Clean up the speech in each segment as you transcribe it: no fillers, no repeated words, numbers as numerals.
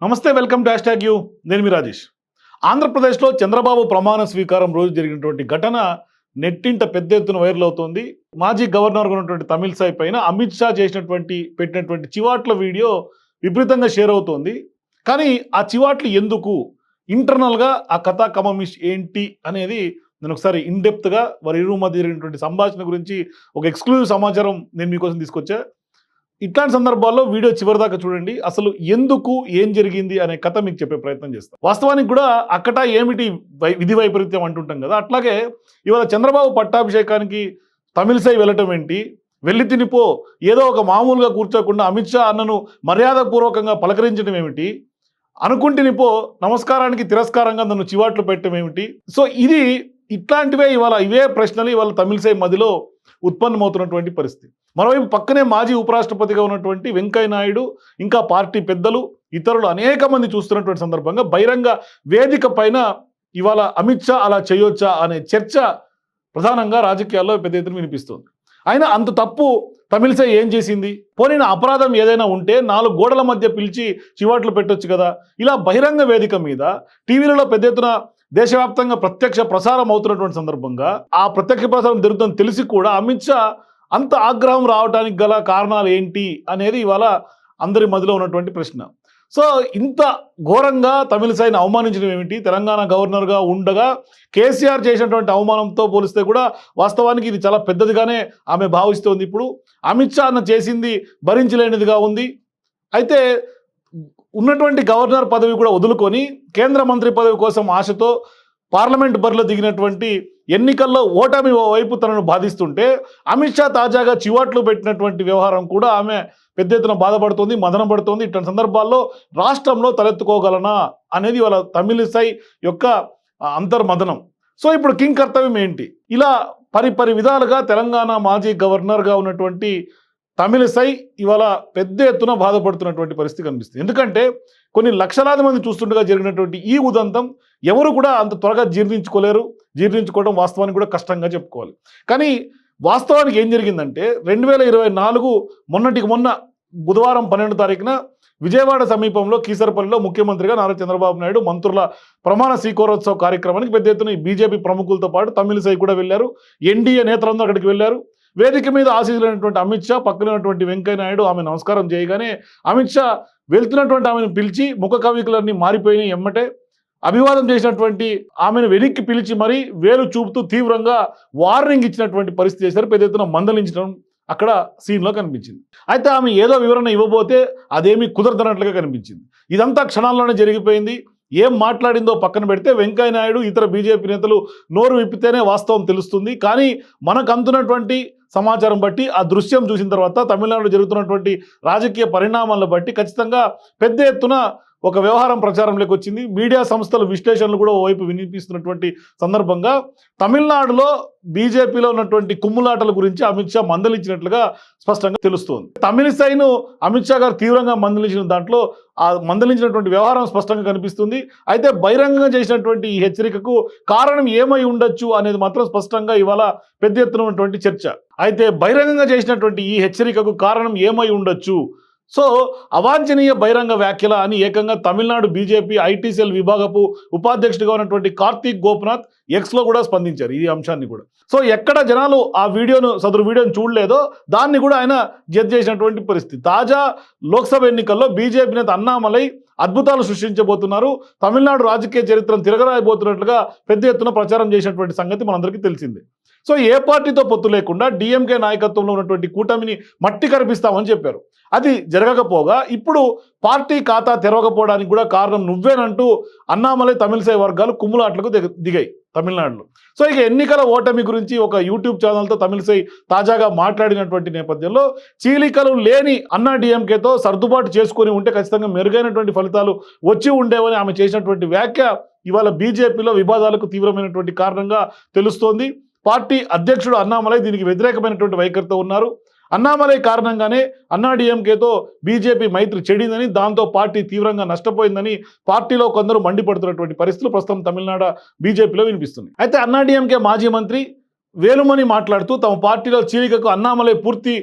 నమస్తే, welcome to hash tag you. నేను మీ రాజేష్. ఆంధ్రప్రదేశ్లో చంద్రబాబు ప్రమాణ స్వీకారం రోజు జరిగినటువంటి ఘటన నెట్టింట పెద్ద ఎత్తున వైరల్ అవుతోంది. మాజీ గవర్నర్గా ఉన్నటువంటి తమిళిసై పైన అమిత్ షా పెట్టినటువంటి చివాట్ల వీడియో విపరీతంగా షేర్ అవుతోంది. కానీ ఆ చివాట్లు ఎందుకు, ఇంటర్నల్గా ఆ కథా కమమిష్ ఏంటి అనేది నేను ఒకసారి ఇన్డెప్త్గా వారి ఇరు మధ్య జరిగినటువంటి సంభాషణ గురించి ఒక ఎక్స్క్లూజివ్ సమాచారం నేను మీకోసం తీసుకొచ్చా. ఇట్లాంటి సందర్భాల్లో వీడియో చివరిదాకా చూడండి. అసలు ఎందుకు, ఏం జరిగింది అనే కథ మీకు చెప్పే ప్రయత్నం చేస్తాం. వాస్తవానికి కూడా అక్కట ఏమిటి విధి వైపరీత్యం అంటుంటాం కదా, అట్లాగే ఇవాళ చంద్రబాబు పట్టాభిషేకానికి తమిళిసై వెళ్ళటం ఏంటి, వెళ్ళి తినిపో ఏదో ఒక మామూలుగా కూర్చోకుండా అమిత్ షా అన్నను మర్యాదపూర్వకంగా పలకరించడం ఏమిటి, అనుకుంటునిపో నమస్కారానికి తిరస్కారంగా నన్ను చివాట్లు పెట్టడం ఏమిటి. సో ఇట్లాంటివే ఇవే ప్రశ్నలు ఇవాళ తమిళిసై మదిలో ఉత్పన్నమవుతున్నటువంటి పరిస్థితి. మరోవైపు పక్కనే మాజీ ఉపరాష్ట్రపతిగా ఉన్నటువంటి వెంకయ్య నాయుడు, ఇంకా పార్టీ పెద్దలు, ఇతరులు అనేక మంది చూస్తున్నటువంటి సందర్భంగా బహిరంగ వేదిక పైన ఇవాళ అమిత్ షా అలా చేయొచ్చా అనే చర్చ ప్రధానంగా రాజకీయాల్లో పెద్ద ఎత్తున వినిపిస్తుంది. అయినా అంత తప్పు తమిళిసై ఏం చేసింది, పోనీ అపరాధం ఏదైనా ఉంటే 4 గోడల మధ్య పిలిచి చివాట్లు పెట్టొచ్చు కదా. ఇలా బహిరంగ వేదిక మీద టీవీలలో పెద్ద ఎత్తున దేశవ్యాప్తంగా ప్రత్యక్ష ప్రసారం అవుతున్నటువంటి సందర్భంగా ఆ ప్రత్యక్ష ప్రసారం జరుగుతుందని తెలిసి కూడా అమిత్ షా అంత ఆగ్రహం రావడానికి గల కారణాలు ఏంటి అనేది ఇవాళ అందరి మధ్యలో ఉన్నటువంటి ప్రశ్న. సో ఇంత ఘోరంగా తమిళిసైని అవమానించడం ఏమిటి, తెలంగాణ గవర్నర్గా ఉండగా కేసీఆర్ చేసినటువంటి అవమానంతో పోలిస్తే కూడా వాస్తవానికి ఇది చాలా పెద్దదిగానే ఆమె భావిస్తోంది. ఇప్పుడు అమిత్ షా అన్న చేసింది భరించలేనిదిగా ఉంది. అయితే ఉన్నటువంటి గవర్నర్ పదవి కూడా వదులుకొని కేంద్ర మంత్రి పదవి కోసం ఆశతో పార్లమెంట్ బరిలో దిగినటువంటి ఎన్నికల్లో ఓటమి వైపు తనను బాధిస్తుంటే అమిత్ షా తాజాగా చివాట్లు పెట్టినటువంటి వ్యవహారం కూడా ఆమె పెద్ద ఎత్తున బాధపడుతోంది, మదనం పడుతోంది. ఇట్లాంటి సందర్భాల్లో రాష్ట్రంలో తలెత్తుకోగలనా అనేది వాళ్ళ తమిళిసై యొక్క అంతర్మదనం. సో ఇప్పుడు కింగ్ కర్తవ్యం ఏంటి, ఇలా పరి విధాలుగా తెలంగాణ మాజీ గవర్నర్గా ఉన్నటువంటి తమిళిసై ఇవాళ పెద్ద ఎత్తున బాధపడుతున్నటువంటి పరిస్థితి కనిపిస్తుంది. ఎందుకంటే కొన్ని లక్షలాది మంది చూస్తుండగా జరిగినటువంటి ఈ ఉదంతం ఎవరు కూడా అంత త్వరగా జీర్ణించుకోవడం వాస్తవానికి కూడా కష్టంగా చెప్పుకోవాలి. కానీ వాస్తవానికి ఏం జరిగిందంటే 2024 మొన్నటికి మొన్న బుధవారం 12వ తారీఖున విజయవాడ సమీపంలో కీసరపల్లిలో ముఖ్యమంత్రిగా నారా చంద్రబాబు నాయుడు మంత్రుల ప్రమాణ స్వీకారోత్సవ కార్యక్రమానికి పెద్ద ఎత్తున బీజేపీ ప్రముఖులతో పాటు తమిళిసై కూడా వెళ్ళారు. ఎన్డీఏ నేతలందరూ అక్కడికి వెళ్ళారు. వేదిక మీద ఆశీస్సులైనటువంటి అమిత్ షా పక్కన ఉన్నటువంటి వెంకయ్య నాయుడు ఆమె నమస్కారం చేయగానే అమిత్ షా వెళ్తున్నటువంటి ఆమెను పిలిచి ముఖ కవికలన్నీ మారిపోయినాయి. ఎమ్మటే అభివాదం చేసినటువంటి ఆమెను వెనక్కి పిలిచి మరీ వేలు చూపుతూ తీవ్రంగా వార్నింగ్ ఇచ్చినటువంటి పరిస్థితి చేశారు. పెద్ద ఎత్తున మందలించడం అక్కడ సీన్లో కనిపించింది. అయితే ఆమె ఏదో వివరణ ఇవ్వబోతే అదేమీ కుదరదన్నట్లుగా కనిపించింది. ఇదంతా క్షణాల్లోనే జరిగిపోయింది. ఏం మాట్లాడిందో పక్కన పెడితే వెంకయ్య నాయుడు ఇతర బీజేపీ నేతలు నోరు విప్పితేనే వాస్తవం తెలుస్తుంది. కానీ మనకు అందుతున్నటువంటి సమాచారం బట్టి, ఆ దృశ్యం చూసిన తర్వాత తమిళనాడులో జరుగుతున్నటువంటి రాజకీయ పరిణామాలను బట్టి ఖచ్చితంగా పెద్ద ఎత్తున ఒక వ్యవహారం ప్రచారంలోకి వచ్చింది. మీడియా సంస్థల విశ్లేషణలు కూడా ఓవైపు వినిపిస్తున్నటువంటి సందర్భంగా తమిళనాడులో బీజేపీలో ఉన్నటువంటి కుమ్ములాటల గురించి అమిత్ షా మందలించినట్లుగా స్పష్టంగా తెలుస్తోంది. తమిళిసైను అమిత్ షా గారు తీవ్రంగా మందలించిన దాంట్లో ఆ మందలించినటువంటి వ్యవహారం స్పష్టంగా కనిపిస్తుంది. అయితే బహిరంగంగా చేసినటువంటి ఈ హెచ్చరికకు కారణం ఏమై ఉండొచ్చు అనేది మాత్రం స్పష్టంగా ఇవాళ పెద్ద ఎత్తున ఉన్నటువంటి చర్చ. అయితే బహిరంగంగా చేసినటువంటి ఈ హెచ్చరికకు కారణం ఏమై ఉండొచ్చు, సో అవాంఛనీయ బహిరంగ వ్యాఖ్యల అని ఏకంగా తమిళనాడు బీజేపీ ఐటీ సెల్ విభాగపు ఉపాధ్యక్షుడిగా ఉన్నటువంటి కార్తీక్ గోపినాథ్ ఎక్స్లో కూడా స్పందించారు ఈ అంశాన్ని కూడా. సో ఎక్కడ జనాలు ఆ సదరు వీడియోను చూడలేదో దాన్ని కూడా ఆయన జడ్జ్ చేసినటువంటి పరిస్థితి. తాజా లోక్సభ ఎన్నికల్లో బీజేపీ నేత అన్నామలై అద్భుతాలు సృష్టించబోతున్నారు, తమిళనాడు రాజకీయ చరిత్రను తిరగరాయబోతున్నట్లుగా పెద్ద ఎత్తున ప్రచారం చేసినటువంటి సంగతి మనందరికీ తెలిసిందే. సో ఏ పార్టీతో పొత్తు లేకుండా డిఎంకే నాయకత్వంలో ఉన్నటువంటి కూటమిని మట్టి కనిపిస్తామని చెప్పారు. అది జరగకపోగా ఇప్పుడు పార్టీ ఖాతా తెరవకపోవడానికి కూడా కారణం నువ్వేనంటూ అన్నామలై తమిళిసై వర్గాలు కుమ్ములాట్లకు దిగాయి తమిళనాడులో. సో ఇక ఎన్నికల ఓటమి గురించి ఒక యూట్యూబ్ ఛానల్తో తమిళిసై తాజాగా మాట్లాడినటువంటి నేపథ్యంలో చీలికలు లేని అన్నా డిఎంకేతో సర్దుబాటు చేసుకుని ఉంటే ఖచ్చితంగా మెరుగైనటువంటి ఫలితాలు వచ్చి ఉండేవని ఆమె చేసినటువంటి వ్యాఖ్య ఇవాళ బీజేపీలో వివాదాలకు తీవ్రమైనటువంటి కారణంగా తెలుస్తోంది. పార్టీ అధ్యక్షుడు అన్నామలై దీనికి వ్యతిరేకమైనటువంటి వైఖరితో ఉన్నారు. అన్నామలై కారణంగానే అన్నా డిఎంకేతో బీజేపీ మైత్రి చెడిందని, దాంతో పార్టీ తీవ్రంగా నష్టపోయిందని పార్టీలో కొందరు మండిపడుతున్నటువంటి పరిస్థితులు ప్రస్తుతం తమిళనాడు బీజేపీలో వినిపిస్తుంది. అయితే అన్నా డిఎంకే మాజీ మంత్రి వేలుమణి మాట్లాడుతూ తమ పార్టీలో చీలికకు అన్నామలై పూర్తి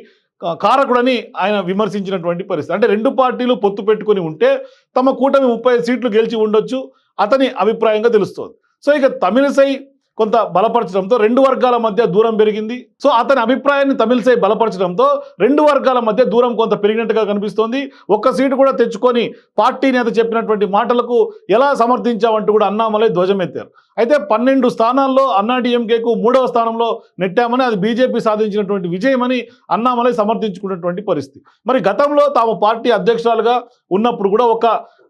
కారకుడని ఆయన విమర్శించినటువంటి పరిస్థితి. అంటే రెండు పార్టీలు పొత్తు పెట్టుకొని ఉంటే తమ కూటమి 35 సీట్లు గెలిచి ఉండొచ్చు అతని అభిప్రాయంగా తెలుస్తోంది. సో ఇక తమిళిసై కొంత బలపరచడంతో రెండు వర్గాల మధ్య దూరం పెరిగింది. సో అతని అభిప్రాయాన్ని తమిళిసై బలపరచడంతో రెండు వర్గాల మధ్య దూరం కొంత పెరిగినట్టుగా కనిపిస్తోంది. ఒక్క సీటు కూడా తెచ్చుకొని పార్టీ నేత చెప్పినటువంటి మాటలకు ఎలా సమర్థించామంటూ కూడా అన్నామలై ధ్వజమెత్తారు. అయితే 12 స్థానాల్లో అన్నాడీఎంకేకు 3వ స్థానంలో నెట్టామని, అది బీజేపీ సాధించినటువంటి విజయమని అన్నామలై సమర్థించుకున్నటువంటి పరిస్థితి. మరి గతంలో తాము పార్టీ అధ్యక్షురాలుగా ఉన్నప్పుడు కూడా ఒక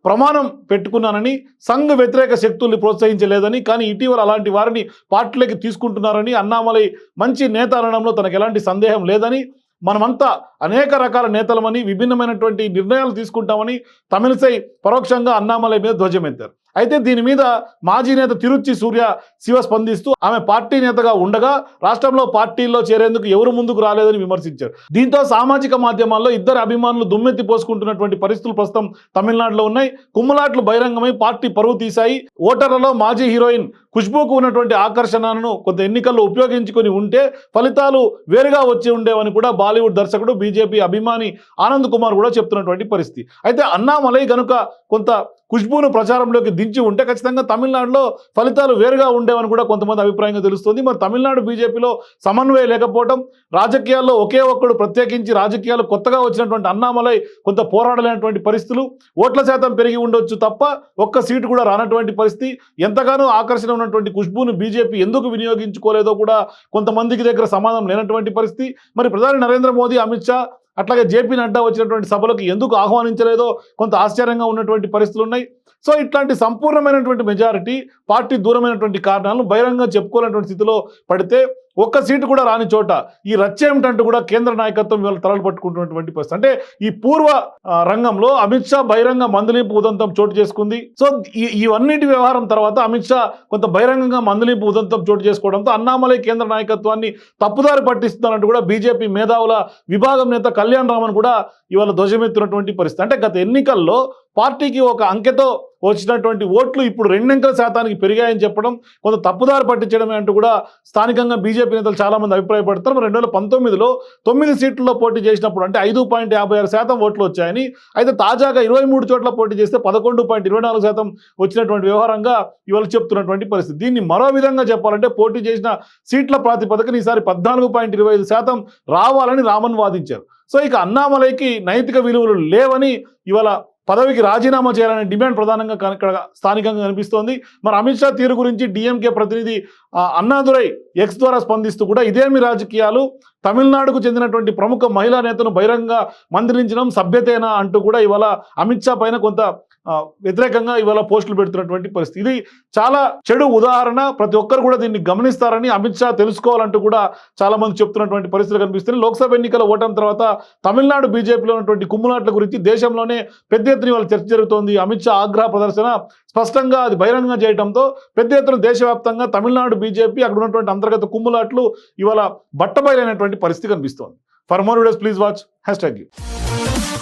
ప్రమాణం పెట్టుకున్నానని, సంఘ వ్యతిరేక శక్తుల్ని ప్రోత్సహించలేదని, కానీ ఇటీవల అలాంటి వారిని పార్టీలోకి తీసుకుంటున్నారని, అన్నామలై మంచి నేత అనడంలో తనకు ఎలాంటి సందేహం లేదని, మనమంతా అనేక రకాల నేతలమని, విభిన్నమైనటువంటి నిర్ణయాలు తీసుకుంటామని తమిళిసై పరోక్షంగా అన్నామలై మీద ధ్వజమెత్తారు. అయితే దీని మీద మాజీ నేత తిరుచి సూర్య శివ స్పందిస్తూ ఆమె పార్టీ నేతగా ఉండగా రాష్ట్రంలో పార్టీల్లో చేరేందుకు ఎవరు ముందుకు రాలేదని విమర్శించారు. దీంతో సామాజిక మాధ్యమాల్లో ఇద్దరు అభిమానులు దుమ్మెత్తి పోసుకుంటున్నటువంటి పరిస్థితులు ప్రస్తుతం తమిళనాడులో ఉన్నాయి. కుమ్ములాట్లు బహిరంగమై పార్టీ పరువు తీశాయి. ఓటర్లలో మాజీ హీరోయిన్ ఖుష్బూకు ఉన్నటువంటి ఆకర్షణను కొంత ఎన్నికల్లో ఉపయోగించుకొని ఉంటే ఫలితాలు వేరుగా వచ్చి ఉండేవని కూడా బాలీవుడ్ దర్శకుడు బీజేపీ అభిమాని ఆనంద్ కుమార్ కూడా చెప్తున్నటువంటి పరిస్థితి. అయితే అన్నామలై గనుక కొంత ఖుష్బూను ప్రచారంలోకి దించి ఉంటే ఖచ్చితంగా తమిళనాడులో ఫలితాలు వేరుగా ఉండేవని కూడా కొంతమంది అభిప్రాయంగా తెలుస్తుంది. మరి తమిళనాడు బీజేపీలో సమన్వయం లేకపోవడం, రాజకీయాల్లో ఒకే ఒక్కడు ప్రత్యేకించి రాజకీయాలు కొత్తగా వచ్చినటువంటి అన్నామలై కొంత పోరాడలేనటువంటి పరిస్థితులు, ఓట్ల శాతం పెరిగి ఉండొచ్చు తప్ప ఒక్క సీటు కూడా రానటువంటి పరిస్థితి, ఎంతగానో ఆకర్షణ ఉన్నటువంటి ఖుష్బూను బీజేపీ ఎందుకు వినియోగించుకోలేదో కూడా కొంతమందికి దగ్గర సమాధానం లేనటువంటి పరిస్థితి. మరి ప్రధాని నరేంద్ర మోదీ, అమిత్ షా అట్లాగే జేపీ నడ్డా వచ్చినటువంటి సభలకు ఎందుకు ఆహ్వానించలేదో కొంత ఆశ్చర్యంగా ఉన్నటువంటి పరిస్థితులు ఉన్నాయి. సో ఇట్లాంటి సంపూర్ణమైనటువంటి మెజారిటీ పార్టీ దూరమైనటువంటి కారణాలను బహిరంగంగా చెప్పుకోలేనటువంటి స్థితిలో పడితే ఒక్క సీటు కూడా రాని చోట ఈ రచ్చ ఏమిటంటూ కూడా కేంద్ర నాయకత్వం ఇవాళ తలలు పట్టుకుంటున్నటువంటి పరిస్థితి. అంటే ఈ పూర్వ రంగంలో అమిత్ షా బహిరంగ మందులింపు ఉదంతం చోటు చేసుకుంది. సో ఇవన్నిటి వ్యవహారం తర్వాత అమిత్ షా కొంత బహిరంగంగా మందులింపు ఉదంతం చోటు చేసుకోవడంతో అన్నామలై కేంద్ర నాయకత్వాన్ని తప్పుదారి పట్టిస్తున్నట్టు కూడా బీజేపీ మేధావుల విభాగం నేత కళ్యాణ్ రామన్ కూడా ఇవాళ ధ్వజమెత్తున్నటువంటి పరిస్థితి. అంటే గత ఎన్నికల్లో పార్టీకి ఒక అంకెతో వచ్చినటువంటి ఓట్లు ఇప్పుడు 2 అంకెల శాతానికి పెరిగాయని చెప్పడం కొంత తప్పుదారి పట్టించడమే అంటూ కూడా స్థానికంగా బీజేపీ నేతలు చాలామంది అభిప్రాయపడతారు. 2019లో 9 సీట్లలో పోటీ చేసినప్పుడు అంటే 5.56% ఓట్లు వచ్చాయని, అయితే తాజాగా 23 చోట్ల పోటీ చేస్తే 11.24% వచ్చినటువంటి వ్యవహారంగా ఇవాళ చెప్తున్నటువంటి పరిస్థితి. దీన్ని మరో విధంగా చెప్పాలంటే పోటీ చేసిన సీట్ల ప్రాతిపదికన ఈసారి 14.25% రావాలని రామన్ వాదించారు. సో ఇక అన్నామలైకి నైతిక విలువలు లేవని ఇవాళ పదవికి రాజీనామా చేయాలనే డిమాండ్ ప్రధానంగా ఇక్కడ స్థానికంగా కనిపిస్తోంది. మరి అమిత్ షా తీరు గురించి డిఎంకే ప్రతినిధి అన్నాదురై ఎక్స్ ద్వారా స్పందిస్తూ కూడా ఇదేమి రాజకీయాలు, తమిళనాడుకు చెందినటువంటి ప్రముఖ మహిళా నేతను బహిరంగ మందలించడం సభ్యతేనా అంటూ కూడా ఇవాళ అమిత్ షా పైన కొంత వ్యతిరేకంగా ఇవాళ పోస్టులు పెడుతున్నటువంటి పరిస్థితి. ఇది చాలా చెడు ఉదాహరణ, ప్రతి ఒక్కరు కూడా దీన్ని గమనిస్తారని అమిత్ షా తెలుసుకోవాలంటూ కూడా చాలా మంది చెప్తున్నటువంటి పరిస్థితులు కనిపిస్తున్నాయి. లోక్సభ ఎన్నికల ఓటమి తర్వాత తమిళనాడు బీజేపీలో ఉన్నటువంటి కుమ్ములాట్ల గురించి దేశంలోనే పెద్ద ఎత్తున ఇవాళ చర్చ జరుగుతోంది. అమిత్ షా ఆగ్రహ ప్రదర్శన స్పష్టంగా అది బహిరంగంగా చేయడంతో పెద్ద ఎత్తున దేశవ్యాప్తంగా తమిళనాడు బీజేపీ అక్కడ ఉన్నటువంటి అంతర్గత కుమ్ములాట్లు ఇవాళ బట్టబయలైనటువంటి పరిస్థితి కనిపిస్తోంది. For more videos please watch #.